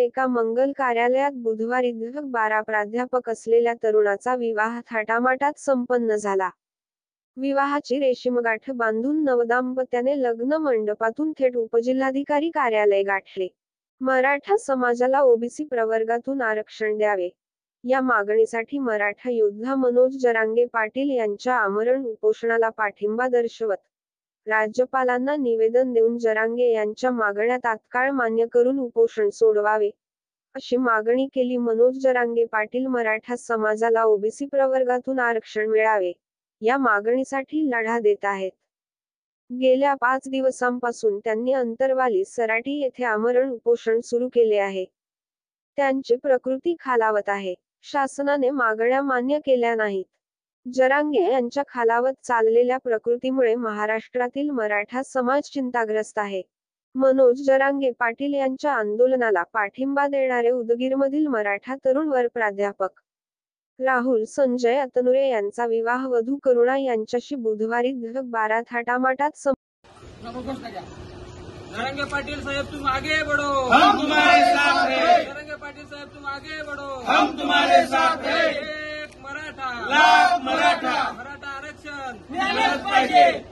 एका मंगल कार्यालयात बुधवारी 12 प्राध्यापक असलेल्या तरुणाचा विवाह थाटामाटात संपन्न झाला। विवाहाची रेशीमगाठ बांधून नवदाम्पत्याने लग्न मंडपातून थेट उपजिल्हाधिकारी कार्यालय गाठले। मराठा समाजाला ओबीसी प्रवर्गातून आरक्षण द्यावे, या मागणीसाठी मराठा योद्धा मनोज जरांगे पाटील यांच्या आमरण उपोषणाला पाठिंबा दर्शवत राज्यपालांना निवेदन देऊन जरांगे यांच्या मागण्या तात्काळ मान्य करून उपोषण सोडवावे, अशी मागणी केली। मनोज जरांगे पाटील मराठा समाजाला ओबीसी प्रवर्गातून आरक्षण मिळावे, या मागणीसाठी लढा देत आहेत। गेल्या 5 दिवसांपासून त्यांनी अंतरवाली सराटी येथे आमरण उपोषण सुरू केले आहे। त्यांची प्रकृती खालावत आहे। शासनाने मागण्या मान्य केल्या नाहीत। जरांगे यांच्या खालावत चाललेल्या प्रकृतीमुळे महाराष्ट्रातील मराठा समाज चिंताग्रस्त आहे। मनोज जरांगे पाटील यांच्या आंदोलनाला पाठिंबा देणारे उदगीरमधील मराठा तरुण वर प्राध्यापक राहुल संजय अतनुरे यांचा विवाह वधू करुणा यांच्याशी बुधवारी 12 थाटामाटात जरांगे पाटिल साहब तुम आगे बढ़ो, हम तुम्हारे साथ हैं। जरांगे पाटिल साहब तुम आगे बढ़ो, हम तुम्हारे साथ हैं। एक मराठा लाख मराठा मराठा आरक्षण मिळालंच पाहिजे।